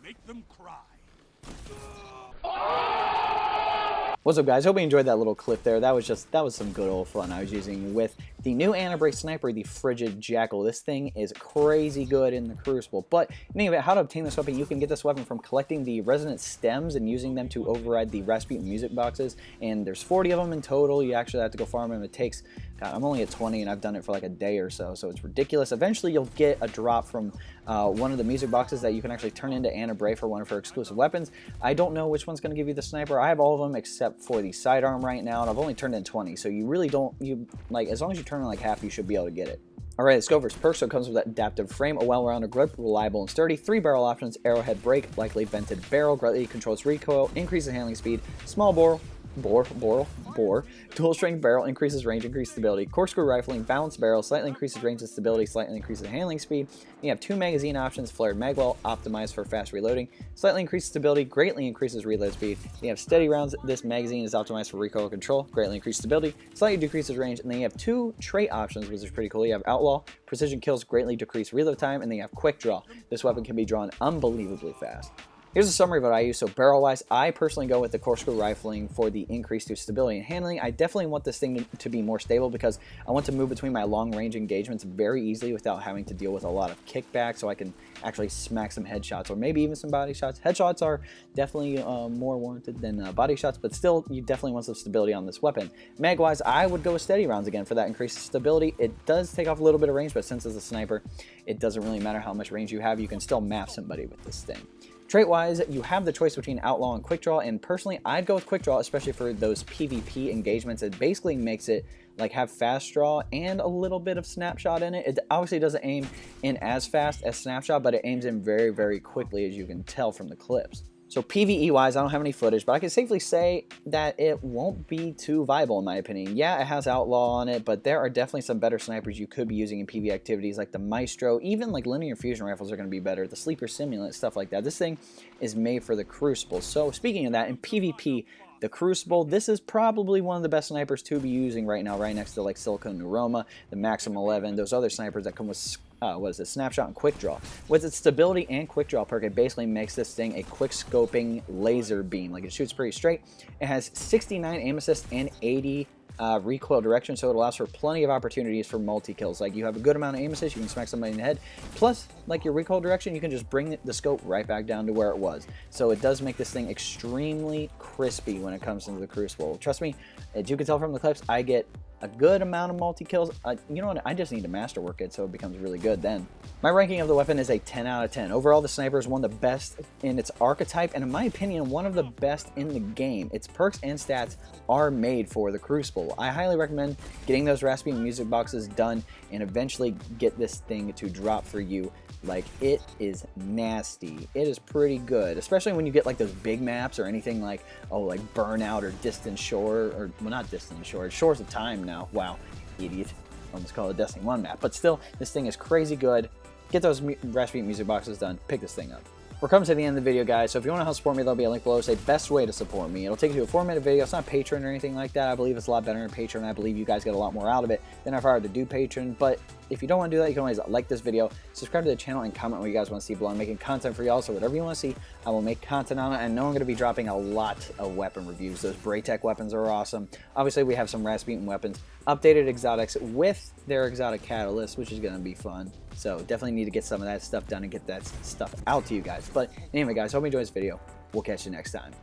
Make them cry. What's up, guys? Hope you enjoyed that little clip there. That was some good old fun I was using with the new Ana Bray Sniper, the Frigid Jackal. This thing is crazy good in the Crucible. But in any event, how to obtain this weapon, you can get this weapon from collecting the resonant stems and using them to override the Rasputin music boxes. And there's 40 of them in total. You actually have to go farm them. It takes, God, I'm only at 20 and I've done it for like a day or so, so it's ridiculous. Eventually you'll get a drop from one of the music boxes that you can actually turn into Ana Bray for one of her exclusive weapons. I don't know which one's going to give you the sniper. I have all of them except for the sidearm right now, and I've only turned in 20, so you really don't, like, as long as you turn in like half, you should be able to get it. Alright, let's go over its perks. So it comes with that adaptive frame, a well-rounded grip, reliable and sturdy, 3 barrel options, arrowhead brake, likely vented barrel, greatly controls recoil, increases handling speed, small bore, dual strength barrel, increases range, increases stability, corkscrew rifling, balanced barrel, slightly increases range and stability, slightly increases handling speed. You have 2 magazine options, flared magwell, optimized for fast reloading, slightly increases stability, greatly increases reload speed. You have steady rounds. This magazine is optimized for recoil control, greatly increases stability, slightly decreases range, and then you have 2 trait options, which is pretty cool. You have outlaw, precision kills, greatly decrease reload time, and then you have quick draw. This weapon can be drawn unbelievably fast. Here's a summary of what I use. So barrel-wise, I personally go with the corkscrew rifling for the increase to stability and handling. I definitely want this thing to be more stable because I want to move between my long-range engagements very easily without having to deal with a lot of kickback, so I can actually smack some headshots or maybe even some body shots. Headshots are definitely more warranted than body shots, but still, you definitely want some stability on this weapon. Mag-wise, I would go with steady rounds again for that increased stability. It does take off a little bit of range, but since it's a sniper, it doesn't really matter how much range you have. You can still map somebody with this thing. Trait-wise, you have the choice between Outlaw and Quick Draw, and personally, I'd go with Quick Draw, especially for those PvP engagements. It basically makes it like have fast draw and a little bit of snapshot in it. It obviously doesn't aim in as fast as snapshot, but it aims in very, very quickly, as you can tell from the clips. So PvE-wise, I don't have any footage, but I can safely say that it won't be too viable in my opinion. Yeah, it has Outlaw on it, but there are definitely some better snipers you could be using in PvE activities like the Maestro. Even like linear fusion rifles are going to be better. The Sleeper Simulant, stuff like that. This thing is made for the Crucible. So speaking of that, in PvP, the Crucible, this is probably one of the best snipers to be using right now, right next to like Silicon Neuroma, the Maxim 11, those other snipers that come with Snapshot and Quick Draw. With its stability and Quick Draw perk, it basically makes this thing a quick scoping laser beam. Like, it shoots pretty straight. It has 69 aim assist and 80 recoil direction, so it allows for plenty of opportunities for multi-kills. Like, you have a good amount of aim assist, you can smack somebody in the head, plus, like your recoil direction, you can just bring the scope right back down to where it was. So it does make this thing extremely crispy when it comes into the Crucible. Trust me, as you can tell from the clips, I get a good amount of multi-kills. You know what, I just need to masterwork it so it becomes really good then. My ranking of the weapon is a 10 out of 10. Overall, the sniper is one of the best in its archetype, and in my opinion, one of the best in the game. Its perks and stats are made for the Crucible. I highly recommend getting those Rasputin music boxes done and eventually get this thing to drop for you. Like, it is nasty. It is pretty good, especially when you get like those big maps or anything like, oh, like Burnout or Distant Shore, or, well, not Distant Shore, it's Shores of Time now. Wow, idiot. Almost call it a Destiny 1 map. But still, this thing is crazy good. Get those Rasputin music boxes done. Pick this thing up. We're coming to the end of the video, guys, so if you want to help support me, there'll be a link below. It's the best way to support me. It'll take you to a 4-minute video. It's not Patreon or anything like that. I believe it's a lot better than Patreon. I believe you guys get a lot more out of it than if I were to do Patreon. But if you don't want to do that, you can always like this video, subscribe to the channel, and comment what you guys want to see below. I'm making content for y'all, so whatever you want to see, I will make content on it. I know I'm going to be dropping a lot of weapon reviews. Those Braytech weapons are awesome. Obviously, we have some Rasputin weapons, updated exotics with their exotic catalyst, which is going to be fun. So definitely need to get some of that stuff done and get that stuff out to you guys. But anyway, guys, hope you enjoyed this video. We'll catch you next time.